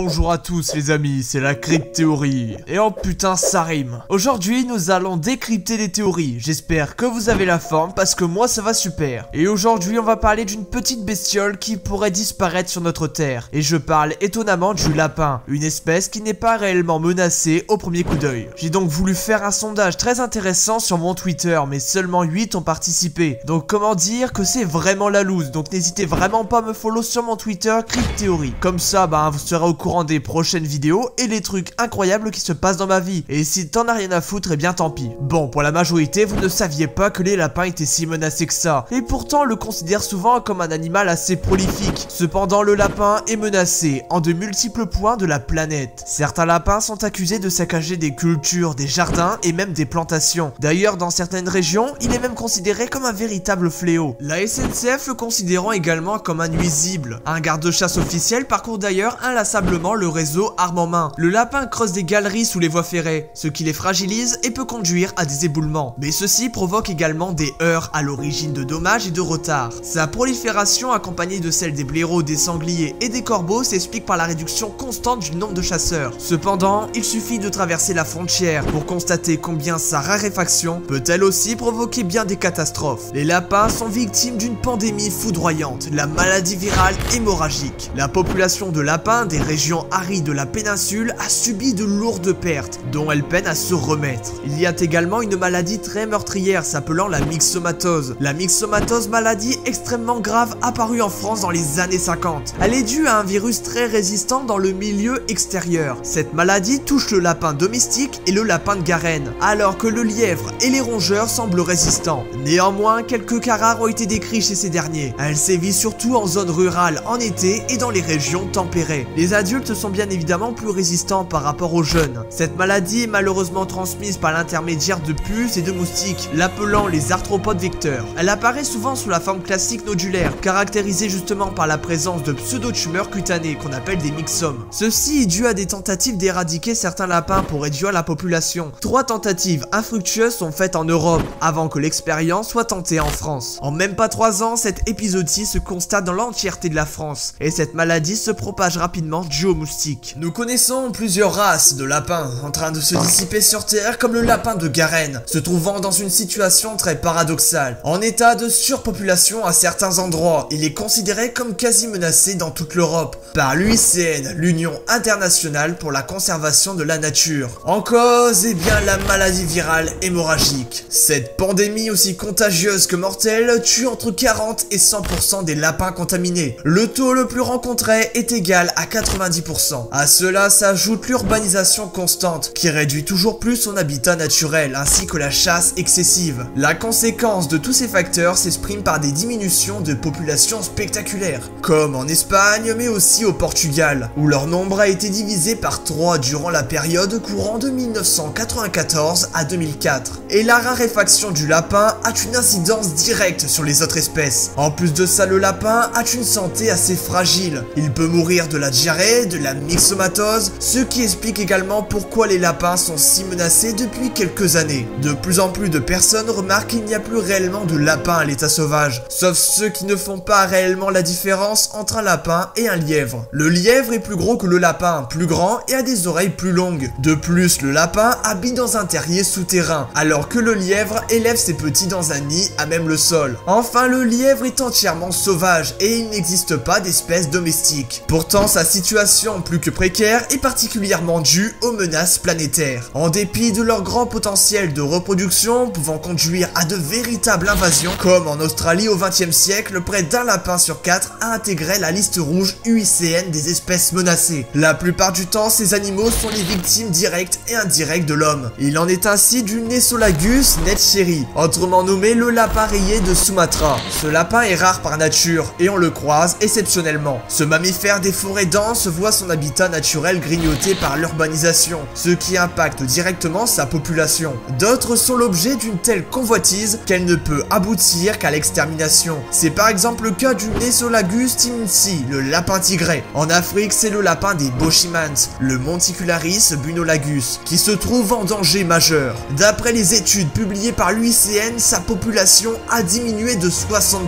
Bonjour à tous les amis, c'est la Crypt Théorie. Et oh putain ça rime. Aujourd'hui nous allons décrypter les théories. J'espère que vous avez la forme parce que moi ça va super. Et aujourd'hui on va parler d'une petite bestiole qui pourrait disparaître sur notre terre. Et je parle étonnamment du lapin, une espèce qui n'est pas réellement menacée au premier coup d'œil. J'ai donc voulu faire un sondage très intéressant sur mon Twitter, mais seulement 8 ont participé. Donc comment dire que c'est vraiment la loose. Donc n'hésitez vraiment pas à me follow sur mon Twitter Crypt Théorie. Comme ça vous serez au courant des prochaines vidéos et les trucs incroyables qui se passent dans ma vie. Et si t'en as rien à foutre, eh bien tant pis. Bon, pour la majorité, vous ne saviez pas que les lapins étaient si menacés que ça. Et pourtant, on le considère souvent comme un animal assez prolifique. Cependant, le lapin est menacé en de multiples points de la planète. Certains lapins sont accusés de saccager des cultures, des jardins et même des plantations. D'ailleurs, dans certaines régions, il est même considéré comme un véritable fléau. La SNCF le considérant également comme un nuisible. Un garde-chasse officiel parcourt d'ailleurs inlassablement le réseau arme en main. Le lapin creuse des galeries sous les voies ferrées, ce qui les fragilise et peut conduire à des éboulements. Mais ceci provoque également des heurts à l'origine de dommages et de retards. Sa prolifération accompagnée de celle des blaireaux, des sangliers et des corbeaux s'explique par la réduction constante du nombre de chasseurs. Cependant, il suffit de traverser la frontière pour constater combien sa raréfaction peut elle aussi provoquer bien des catastrophes. Les lapins sont victimes d'une pandémie foudroyante, la maladie virale hémorragique. La population de lapins des régions arides de la péninsule a subi de lourdes pertes, dont elle peine à se remettre. Il y a également une maladie très meurtrière s'appelant la myxomatose. La myxomatose, maladie extrêmement grave apparue en France dans les années 50. Elle est due à un virus très résistant dans le milieu extérieur. Cette maladie touche le lapin domestique et le lapin de Garenne, alors que le lièvre et les rongeurs semblent résistants. Néanmoins, quelques cas rares ont été décrits chez ces derniers. Elle sévit surtout en zone rurale en été et dans les régions tempérées. Les adultes sont bien évidemment plus résistants par rapport aux jeunes. Cette maladie est malheureusement transmise par l'intermédiaire de puces et de moustiques, l'appelant les arthropodes vecteurs. Elle apparaît souvent sous la forme classique nodulaire, caractérisée justement par la présence de pseudo-tumeurs cutanées qu'on appelle des myxomes. Ceci est dû à des tentatives d'éradiquer certains lapins pour réduire la population. 3 tentatives infructueuses sont faites en Europe avant que l'expérience soit tentée en France. En même pas 3 ans, cette épizootie se constate dans l'entièreté de la France et cette maladie se propage rapidement dû aux moustiques. Nous connaissons plusieurs races de lapins en train de se dissiper sur Terre, comme le lapin de Garenne, se trouvant dans une situation très paradoxale. En état de surpopulation à certains endroits, il est considéré comme quasi menacé dans toute l'Europe par l'UICN, l'Union internationale pour la conservation de la nature. En cause, eh bien la maladie virale hémorragique. Cette pandémie aussi contagieuse que mortelle tue entre 40 et 100% des lapins contaminés. Le taux le plus rencontré est égal à 90%. À cela s'ajoute l'urbanisation constante qui réduit toujours plus son habitat naturel ainsi que la chasse excessive. La conséquence de tous ces facteurs s'exprime par des diminutions de population spectaculaires, comme en Espagne mais aussi au Portugal, où leur nombre a été divisé par 3 durant la période courant de 1994 à 2004. Et la raréfaction du lapin a une incidence directe sur les autres espèces. En plus de ça, le lapin a une santé assez fragile. Il peut mourir de la diarrhée, de la myxomatose, ce qui explique également pourquoi les lapins sont si menacés depuis quelques années. De plus en plus de personnes remarquent qu'il n'y a plus réellement de lapins à l'état sauvage, sauf ceux qui ne font pas réellement la différence entre un lapin et un lièvre. Le lièvre est plus gros que le lapin, plus grand et a des oreilles plus longues. De plus, le lapin habite dans un terrier souterrain, alors que le lièvre élève ses petits dans un nid à même le sol. Enfin, le lièvre est entièrement sauvage et il n'existe pas d'espèce domestique. Pourtant, sa situation plus que précaire est particulièrement due aux menaces planétaires. En dépit de leur grand potentiel de reproduction pouvant conduire à de véritables invasions, comme en Australie au XXe siècle, près d'un lapin sur 4 a intégré la liste rouge UICN des espèces menacées. La plupart du temps, ces animaux sont les victimes directes et indirectes de l'homme. Il en est ainsi du Nesolagus netcheri, autrement nommé le lapin rayé de Sumatra. Ce lapin est rare par nature et on le croise exceptionnellement. Ce mammifère des forêts denses voit son habitat naturel grignoté par l'urbanisation, ce qui impacte directement sa population. D'autres sont l'objet d'une telle convoitise qu'elle ne peut aboutir qu'à l'extermination. C'est par exemple le cas du Nesolagus timinsi, le lapin tigré. En Afrique, c'est le lapin des Boshimans, le Monticularis bunolagus, qui se trouve en danger majeur. D'après les études publiées par l'UICN, sa population a diminué de 60%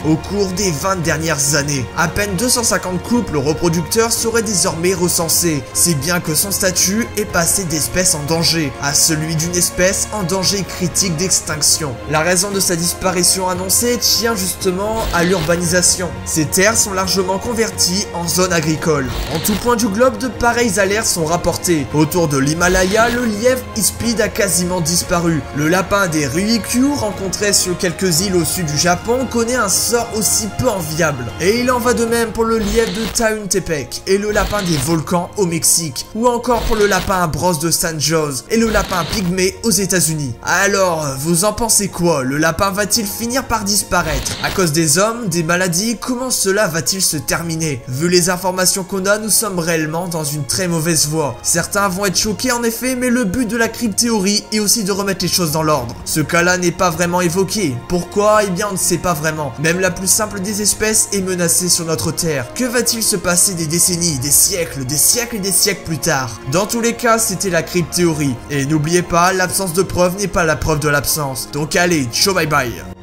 au cours des 20 dernières années. À peine 250 couples reproducteurs serait désormais recensé, si bien que son statut est passé d'espèce en danger à celui d'une espèce en danger critique d'extinction. La raison de sa disparition annoncée tient justement à l'urbanisation. Ces terres sont largement converties en zones agricoles. En tout point du globe, de pareilles alertes sont rapportées. Autour de l'Himalaya, le lièvre hispide a quasiment disparu. Le lapin des Ryukyu, rencontré sur quelques îles au sud du Japon, connaît un sort aussi peu enviable. Et il en va de même pour le lièvre de Tahuantepec et le lapin des volcans au Mexique, ou encore pour le lapin à brosse de San Jose et le lapin pygmée aux États-Unis. Alors, vous en pensez quoi? Le lapin va-t-il finir par disparaître? À cause des hommes, des maladies, comment cela va-t-il se terminer? Vu les informations qu'on a, nous sommes réellement dans une très mauvaise voie. Certains vont être choqués en effet, mais le but de la crypthéorie est aussi de remettre les choses dans l'ordre. Ce cas-là n'est pas vraiment évoqué. Pourquoi? Eh bien, on ne sait pas vraiment. Même la plus simple des espèces est menacée sur notre Terre. Que va-t-il se passer des décennies, des siècles et des siècles plus tard? Dans tous les cas, c'était la crypthéorie. Et n'oubliez pas, l'absence de preuve n'est pas la preuve de l'absence. Donc allez, ciao bye bye.